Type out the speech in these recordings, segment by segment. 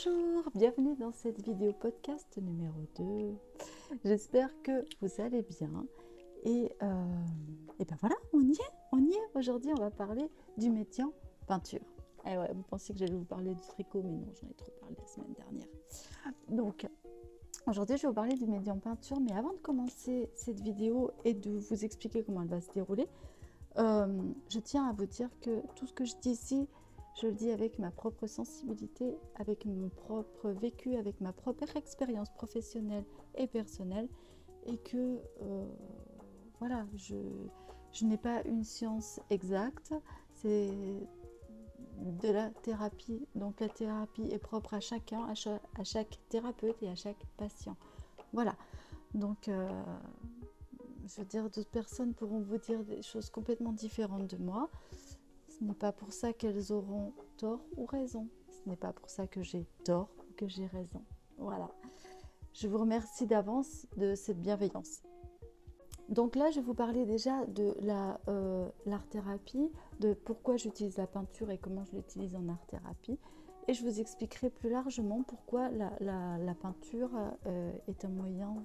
Bonjour, bienvenue dans cette vidéo podcast numéro 2. J'espère que vous allez bien. Et ben voilà, on y est. Aujourd'hui, on va parler du médium peinture. Et ouais, vous pensiez que j'allais vous parler du tricot, mais non, j'en ai trop parlé la semaine dernière. Donc, aujourd'hui, je vais vous parler du médium peinture, mais avant de commencer cette vidéo et de vous expliquer comment elle va se dérouler, je tiens à vous dire que tout ce que je dis ici, je le dis avec ma propre sensibilité, avec mon propre vécu, avec ma propre expérience professionnelle et personnelle, et que voilà, je n'ai pas une science exacte, c'est de la thérapie. Donc la thérapie est propre à chacun, à chaque thérapeute et à chaque patient. Voilà, donc je veux dire, d'autres personnes pourront vous dire des choses complètement différentes de moi. Ce n'est pas pour ça qu'elles auront tort ou raison. Ce n'est pas pour ça que j'ai tort ou que j'ai raison. Voilà. Je vous remercie d'avance de cette bienveillance. Donc là, je vais vous parler déjà de l'art-thérapie, de pourquoi j'utilise la peinture et comment je l'utilise en art-thérapie. Et je vous expliquerai plus largement pourquoi la peinture est un moyen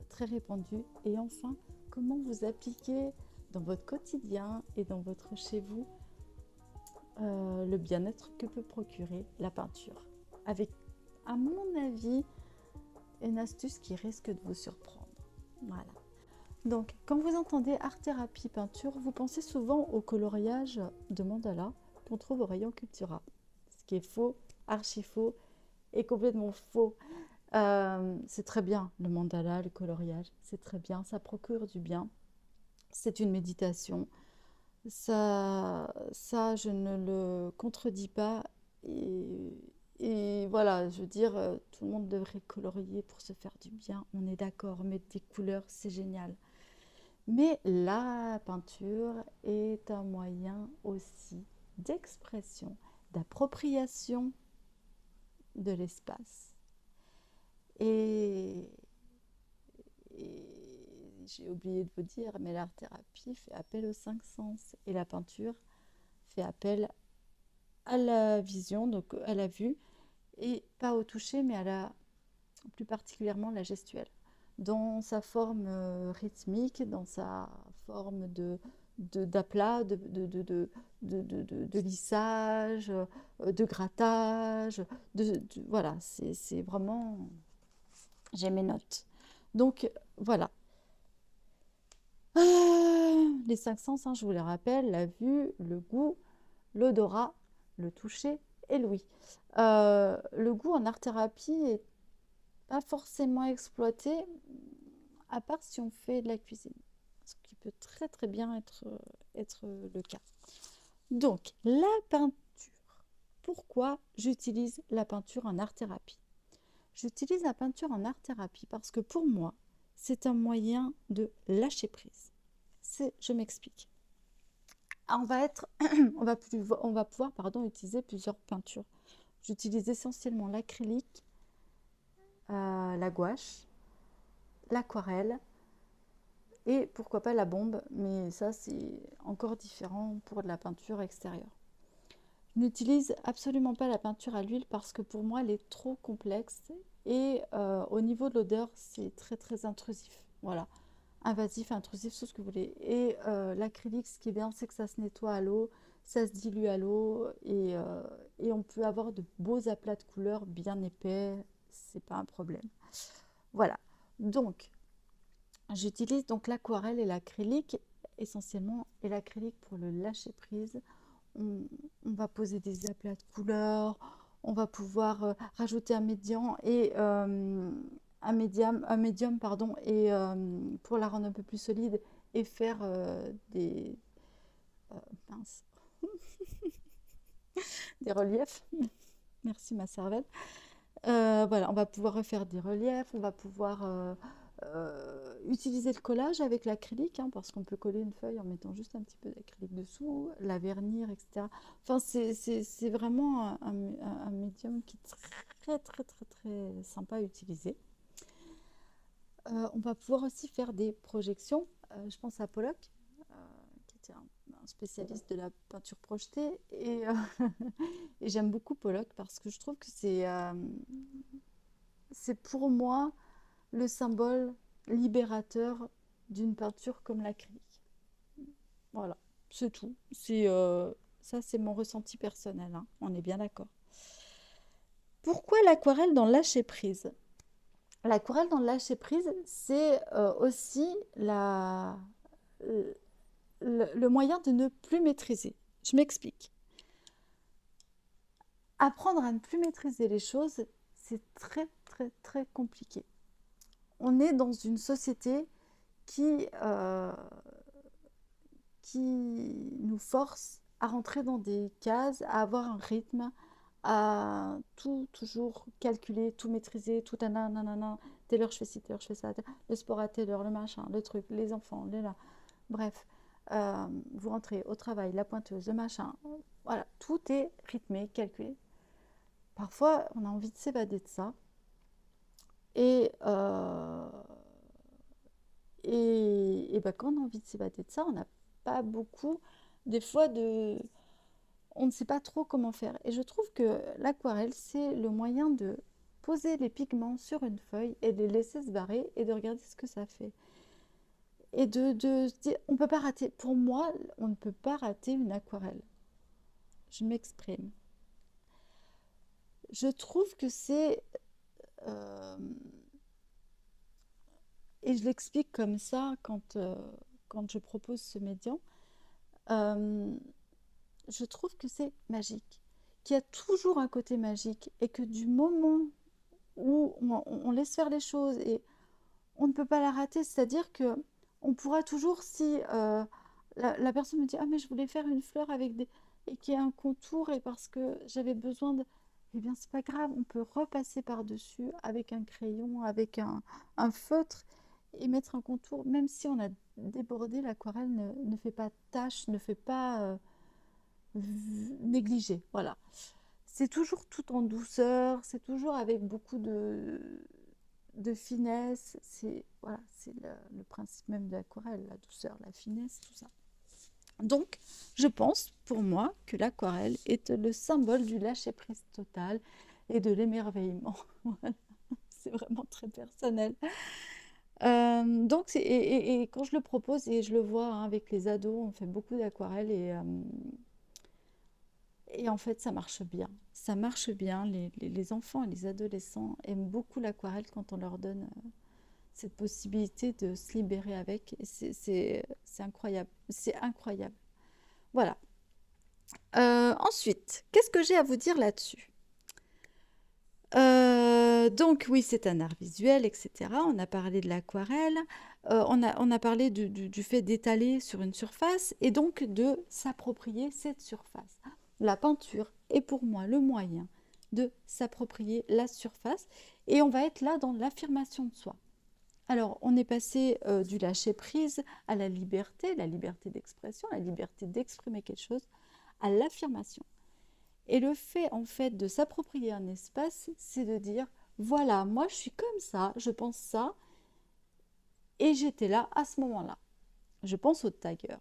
très répandu. Et enfin, comment vous appliquez dans votre quotidien et dans votre chez vous le bien-être que peut procurer la peinture. Avec, à mon avis, une astuce qui risque de vous surprendre. Voilà. Donc, quand vous entendez art-thérapie peinture, vous pensez souvent au coloriage de mandala qu'on trouve au rayon Cultura. Ce qui est faux, archi faux et complètement faux. C'est très bien, le mandala, le coloriage, c'est très bien, ça procure du bien. C'est une méditation. Ça, je ne le contredis pas. Et voilà, je veux dire, tout le monde devrait colorier pour se faire du bien. On est d'accord, mettre des couleurs, c'est génial. Mais la peinture est un moyen aussi d'expression, d'appropriation de l'espace. Et, et j'ai oublié de vous dire, mais l'art-thérapie fait appel aux cinq sens. Et la peinture fait appel à la vision, donc à la vue, et pas au toucher, mais plus particulièrement la gestuelle. Dans sa forme rythmique, dans sa forme d'aplat, de lissage, de grattage, voilà, c'est vraiment... J'ai mes notes. Donc voilà. Les cinq sens, hein, je vous les rappelle, la vue, le goût, l'odorat, le toucher et l'ouïe. Le goût en art-thérapie est pas forcément exploité, à part si on fait de la cuisine, ce qui peut très très bien être le cas. Donc, la peinture. Pourquoi j'utilise la peinture en art-thérapie? J'utilise la peinture en art-thérapie parce que pour moi, c'est un moyen de lâcher prise. Je m'explique. On va pouvoir utiliser plusieurs peintures. J'utilise essentiellement l'acrylique, la gouache, l'aquarelle et pourquoi pas la bombe, mais ça c'est encore différent pour de la peinture extérieure. Je n'utilise absolument pas la peinture à l'huile parce que pour moi elle est trop complexe et au niveau de l'odeur c'est très très intrusif. Voilà, invasif, intrusif, tout ce que vous voulez. Et l'acrylique, ce qui est bien, c'est que ça se nettoie à l'eau, ça se dilue à l'eau et on peut avoir de beaux aplats de couleurs bien épais, c'est pas un problème. Voilà, donc j'utilise donc l'aquarelle et l'acrylique essentiellement, et l'acrylique pour le lâcher prise. On va poser des aplats de couleurs, on va pouvoir rajouter un médium pardon, et pour la rendre un peu plus solide et faire euh, mince, des reliefs. Merci ma cervelle. Voilà, on va pouvoir refaire des reliefs, on va pouvoir utiliser le collage avec l'acrylique, hein, parce qu'on peut coller une feuille en mettant juste un petit peu d'acrylique dessous, la vernir, etc. Enfin, c'est vraiment un médium qui est très, très, très, très sympa à utiliser. On va pouvoir aussi faire des projections. Je pense à Pollock, qui était un spécialiste de la peinture projetée et, et j'aime beaucoup Pollock parce que je trouve que c'est pour moi le symbole libérateur d'une peinture comme l'acrylique. Voilà, c'est tout. Ça, c'est mon ressenti personnel, hein. On est bien d'accord. Pourquoi l'aquarelle dans le lâcher prise? L'aquarelle dans le lâcher prise, c'est aussi le, le moyen de ne plus maîtriser. Je m'explique. Apprendre à ne plus maîtriser les choses, c'est très, très, très compliqué. On est dans une société qui, euh, qui nous force à rentrer dans des cases, à avoir un rythme, à tout toujours calculer, tout maîtriser, tout nanana, telle heure je fais ci, telle heure je fais ça, le sport à telle heure, le machin, le truc, les enfants, les là. Bref, vous rentrez au travail, la pointeuse, le machin, voilà, tout est rythmé, calculé. Parfois, on a envie de s'évader de ça. Et, ben, quand on a envie de s'évader de ça, on n'a pas beaucoup, des fois, on ne sait pas trop comment faire. Et je trouve que l'aquarelle, c'est le moyen de poser les pigments sur une feuille et de les laisser se barrer et de regarder ce que ça fait. Et de se dire, on ne peut pas rater. Pour moi, on ne peut pas rater une aquarelle. Je m'exprime. Je trouve que c'est... euh, et je l'explique comme ça quand je propose ce médium. euh, je trouve que c'est magique, qu'il y a toujours un côté magique et que du moment où on laisse faire les choses et on ne peut pas la rater, c'est-à-dire que on pourra toujours, si la personne me dit ah mais je voulais faire une fleur avec des et qu'il y a un contour et parce que j'avais besoin de eh bien c'est pas grave, on peut repasser par-dessus avec un crayon, avec un feutre et mettre un contour, même si on a débordé, l'aquarelle ne fait pas tache, ne fait pas négligé. Voilà. C'est toujours tout en douceur, c'est toujours avec beaucoup de finesse. C'est voilà, c'est le principe même de l'aquarelle, la douceur, la finesse, tout ça. Donc, je pense, pour moi, que l'aquarelle est le symbole du lâcher-prise total et de l'émerveillement. Voilà. C'est vraiment très personnel. Donc, et quand je le propose, et je le vois hein, avec les ados, on fait beaucoup d'aquarelle et en fait, ça marche bien. Ça marche bien. Les enfants et les adolescents aiment beaucoup l'aquarelle quand on leur donne cette possibilité de se libérer avec. Et c'est incroyable. C'est incroyable. Voilà. Ensuite, qu'est-ce que j'ai à vous dire là-dessus? Donc oui, c'est un art visuel, etc. On a parlé de l'aquarelle, on a parlé du fait d'étaler sur une surface et donc de s'approprier cette surface. La peinture est pour moi le moyen de s'approprier la surface et on va être là dans l'affirmation de soi. Alors, on est passé du lâcher-prise à la liberté d'expression, la liberté d'exprimer quelque chose, à l'affirmation. Et le fait, en fait, de s'approprier un espace, c'est de dire, voilà, moi je suis comme ça, je pense ça, et j'étais là à ce moment-là. Je pense aux taggeurs.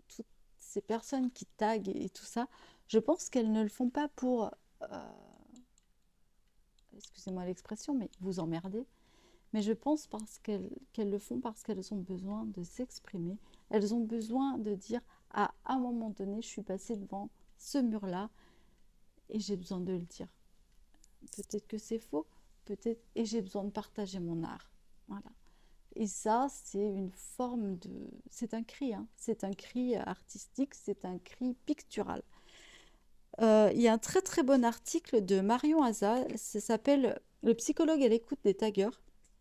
Toutes ces personnes qui taguent et tout ça, je pense qu'elles ne le font pas pour, excusez-moi l'expression, mais vous emmerder. Mais je pense qu'elles le font parce qu'elles ont besoin de s'exprimer. Elles ont besoin de dire, à un moment donné, je suis passée devant ce mur-là et j'ai besoin de le dire. Peut-être que c'est faux, peut-être, et j'ai besoin de partager mon art. Voilà. Et ça, c'est une forme de... C'est un cri, hein. C'est un cri artistique, c'est un cri pictural. Il y a un très très bon article de Marion Haza, ça s'appelle Le psychologue à l'écoute des taggers,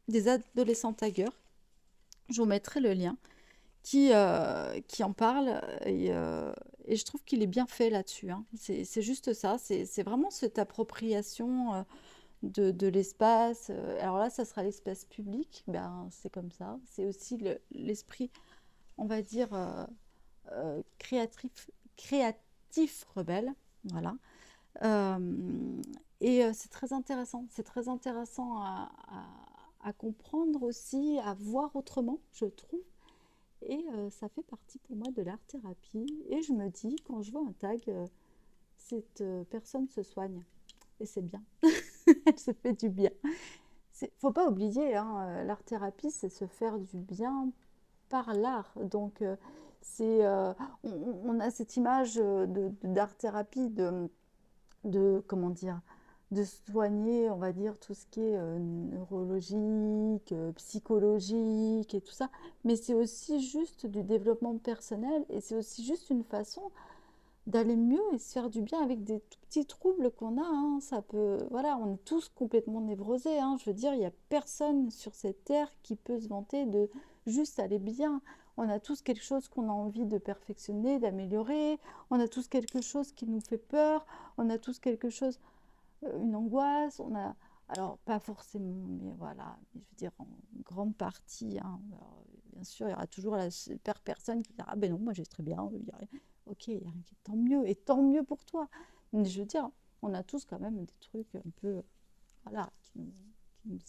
des adolescents taggers. Je vous mettrai le lien qui en parle et je trouve qu'il est bien fait là-dessus, hein. C'est juste ça, c'est vraiment cette appropriation de l'espace. Alors là, ça sera l'espace public, ben, c'est comme ça. C'est aussi l'esprit, on va dire, créatif rebelle. Voilà. Et c'est très intéressant à comprendre aussi, à voir autrement, je trouve. Et ça fait partie pour moi de l'art-thérapie. Et je me dis, quand je vois un tag, cette personne se soigne. Et c'est bien. Elle se fait du bien. Faut pas oublier, hein, l'art-thérapie, c'est se faire du bien par l'art. Donc, c'est, on a cette image d'art-thérapie, comment dire, de soigner, on va dire, tout ce qui est neurologique, psychologique et tout ça. Mais c'est aussi juste du développement personnel et c'est aussi juste une façon d'aller mieux et se faire du bien avec des tout petits troubles qu'on a, hein. Ça peut, voilà, on est tous complètement névrosés, hein. Je veux dire, il n'y a personne sur cette terre qui peut se vanter de juste aller bien. On a tous quelque chose qu'on a envie de perfectionner, d'améliorer. On a tous quelque chose qui nous fait peur. On a tous quelque chose, une angoisse. On a, alors pas forcément, mais voilà, je veux dire en grande partie, hein. Alors, bien sûr, il y aura toujours la super personne qui dira ah ben non, moi j'ai très bien. Ok, il y a rien qui tant mieux, et tant mieux pour toi. Mais je veux dire, on a tous quand même des trucs un peu, voilà, qui nous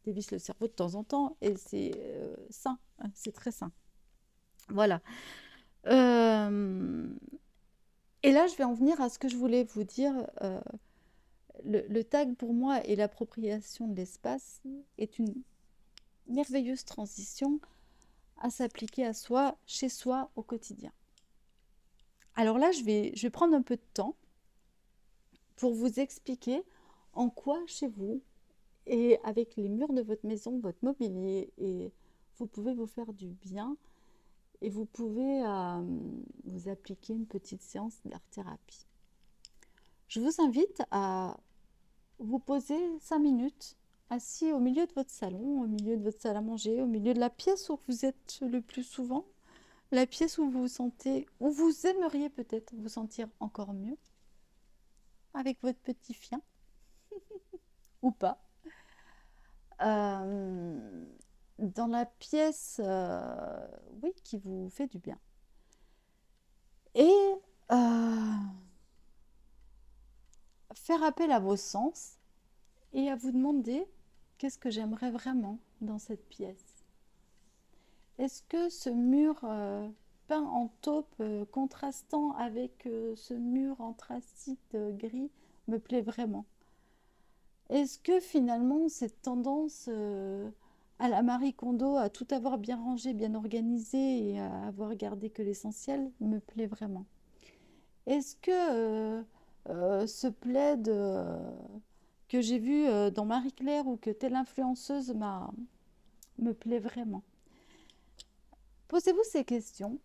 dévissent le cerveau de temps en temps, et c'est sain, hein, c'est très sain. Voilà. Euh, et là, je vais en venir à ce que je voulais vous dire. Le tag, pour moi, et l'appropriation de l'espace est une merveilleuse transition à s'appliquer à soi, chez soi, au quotidien. Alors là, je vais prendre un peu de temps pour vous expliquer en quoi chez vous et avec les murs de votre maison, votre mobilier, et vous pouvez vous faire du bien et vous pouvez vous appliquer une petite séance d'art-thérapie. Je vous invite à vous poser 5 minutes assis au milieu de votre salon, au milieu de votre salle à manger, au milieu de la pièce où vous êtes le plus souvent, la pièce où vous vous sentez, où vous aimeriez peut-être vous sentir encore mieux, avec votre petit chien ou pas. Euh, dans la pièce, oui, qui vous fait du bien. Et faire appel à vos sens et à vous demander qu'est-ce que j'aimerais vraiment dans cette pièce. Est-ce que ce mur peint en taupe contrastant avec ce mur anthracite gris me plaît vraiment? Est-ce que finalement cette tendance à la Marie Kondo à tout avoir bien rangé, bien organisé et à avoir gardé que l'essentiel me plaît vraiment? Est-ce que ce plaid que j'ai vu dans Marie-Claire ou que telle influenceuse me plaît vraiment? Posez-vous ces questions.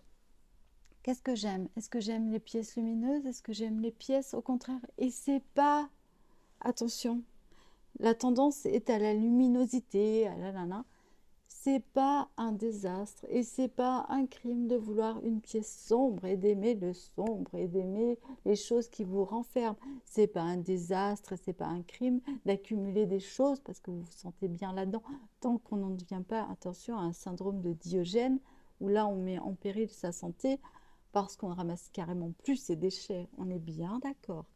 Qu'est-ce que j'aime? Est-ce que j'aime les pièces lumineuses? Est-ce que j'aime les pièces au contraire? Et c'est pas, attention, la tendance est à la luminosité, à la nana. C'est pas un désastre et c'est pas un crime de vouloir une pièce sombre et d'aimer le sombre et d'aimer les choses qui vous renferment. C'est pas un désastre et c'est pas un crime d'accumuler des choses parce que vous vous sentez bien là-dedans. Tant qu'on n'en devient pas, attention, à un syndrome de Diogène où là on met en péril sa santé parce qu'on ramasse carrément plus ses déchets. On est bien d'accord.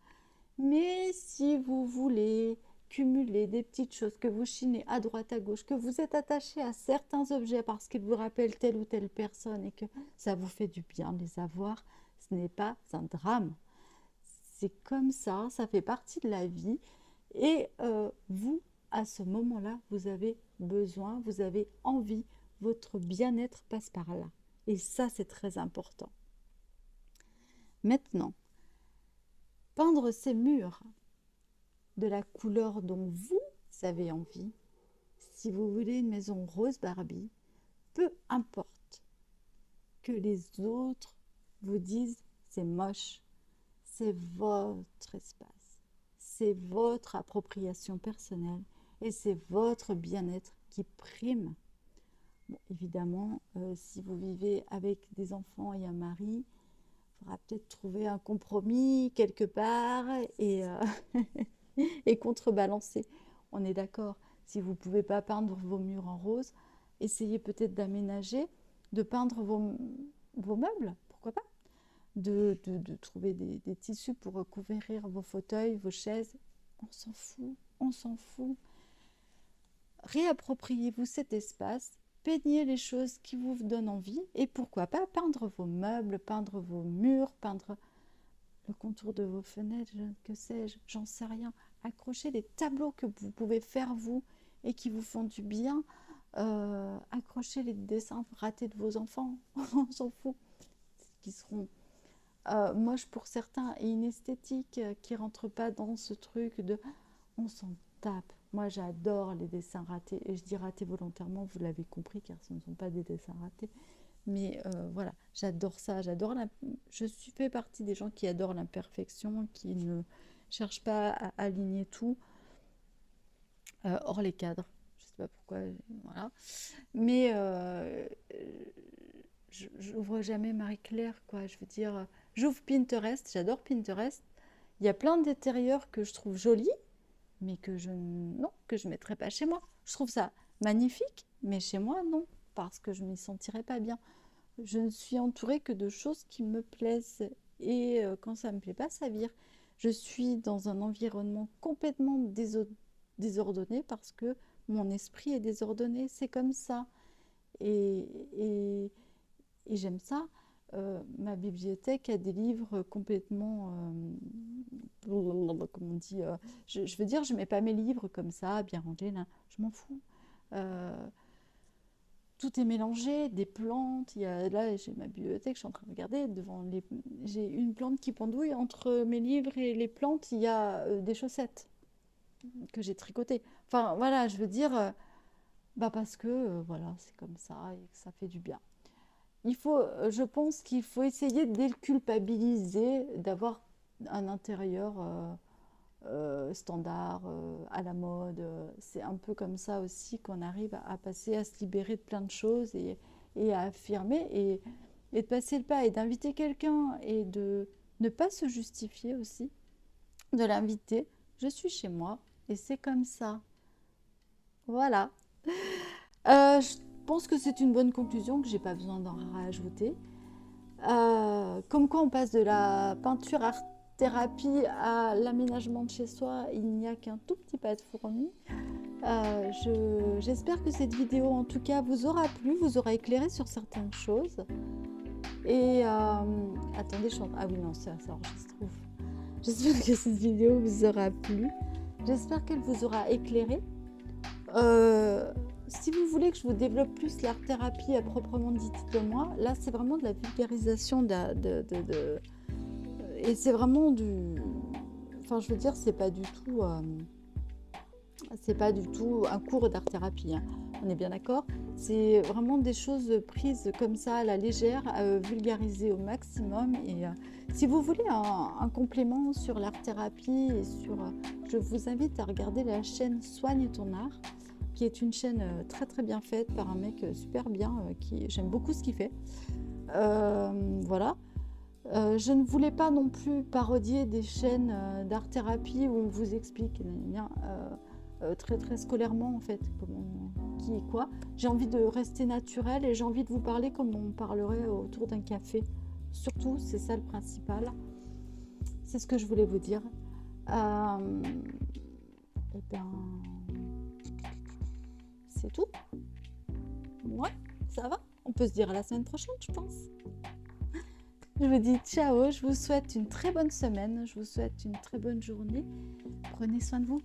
Mais si vous voulez cumuler des petites choses que vous chinez à droite, à gauche, que vous êtes attaché à certains objets parce qu'ils vous rappellent telle ou telle personne et que ça vous fait du bien de les avoir, ce n'est pas un drame. C'est comme ça fait partie de la vie. Et vous, à ce moment-là, vous avez besoin, vous avez envie, votre bien-être passe par là. Et ça, c'est très important. Maintenant, peindre ces murs de la couleur dont vous avez envie. Si vous voulez une maison rose Barbie, peu importe que les autres vous disent c'est moche, c'est votre espace, c'est votre appropriation personnelle et c'est votre bien-être qui prime. Bon, évidemment, si vous vivez avec des enfants et un mari, il faudra peut-être trouver un compromis quelque part et et contrebalancer. On est d'accord, si vous ne pouvez pas peindre vos murs en rose, essayez peut-être d'aménager, de peindre vos meubles, pourquoi pas, de trouver des tissus pour recouvrir vos fauteuils, vos chaises. On s'en fout, on s'en fout. Réappropriez-vous cet espace, peignez les choses qui vous donnent envie et pourquoi pas peindre vos meubles, peindre vos murs, peindre le contour de vos fenêtres, que sais-je, j'en sais rien. Accrochez les tableaux que vous pouvez faire vous et qui vous font du bien. Accrochez les dessins ratés de vos enfants, on s'en fout, qui seront moches pour certains et inesthétiques, qui ne rentrent pas dans ce truc de on s'en tape. Moi j'adore les dessins ratés et je dis ratés volontairement, vous l'avez compris car ce ne sont pas des dessins ratés. Mais voilà, j'adore ça, fais partie des gens qui adorent l'imperfection, qui ne cherchent pas à aligner tout hors les cadres. Je sais pas pourquoi, voilà. Mais j'ouvre jamais Marie-Claire, quoi. Je veux dire, j'ouvre Pinterest, j'adore Pinterest. Il y a plein d'intérieurs que je trouve jolis, mais que je ne mettrai pas chez moi. Je trouve ça magnifique, mais chez moi, non, parce que je m'y sentirais pas bien. Je ne suis entourée que de choses qui me plaisent. Et quand ça ne me plaît pas, ça vire. Je suis dans un environnement complètement désordonné parce que mon esprit est désordonné. C'est comme ça. Et, et j'aime ça. Ma bibliothèque a des livres complètement... comme on dit, je veux dire, je ne mets pas mes livres comme ça, bien rangés, là. Je m'en fous. Tout est mélangé, des plantes. Là, j'ai ma bibliothèque, je suis en train de regarder. J'ai une plante qui pendouille. Entre mes livres et les plantes, il y a des chaussettes que j'ai tricotées. Enfin, voilà, je veux dire, parce que voilà, c'est comme ça et que ça fait du bien. Je pense qu'il faut essayer de déculpabiliser, d'avoir un intérieur standard, à la mode. C'est un peu comme ça aussi qu'on arrive à passer, à se libérer de plein de choses et à affirmer et de passer le pas et d'inviter quelqu'un et de ne pas se justifier aussi, de l'inviter. Je suis chez moi et c'est comme ça. Voilà. Je pense que c'est une bonne conclusion, que j'ai pas besoin d'en rajouter. Comme quoi on passe de la peinture art-thérapie à l'aménagement de chez soi, il n'y a qu'un tout petit pas de fourmi. J'espère que cette vidéo en tout cas vous aura plu, vous aura éclairé sur certaines choses. Et attendez, ah oui non, ça enregistre. J'espère que cette vidéo vous aura plu. J'espère qu'elle vous aura éclairé. Si vous voulez que je vous développe plus l'art-thérapie à proprement dit, dites-le-moi. Là, c'est vraiment de la vulgarisation et c'est vraiment du... Enfin, je veux dire, c'est pas du tout un cours d'art-thérapie, hein. On est bien d'accord. C'est vraiment des choses prises comme ça à la légère, vulgarisées au maximum. Et si vous voulez un complément sur l'art-thérapie je vous invite à regarder la chaîne Soigne ton art, qui est une chaîne très très bien faite par un mec super bien, j'aime beaucoup ce qu'il fait. Voilà. Je ne voulais pas non plus parodier des chaînes d'art-thérapie où on vous explique très très scolairement en fait qui est quoi. J'ai envie de rester naturelle et j'ai envie de vous parler comme on parlerait autour d'un café. Surtout, c'est ça le principal. C'est ce que je voulais vous dire. Et bien... c'est tout. Ouais, ça va. On peut se dire à la semaine prochaine, je pense. Je vous dis ciao, je vous souhaite une très bonne semaine, je vous souhaite une très bonne journée. Prenez soin de vous.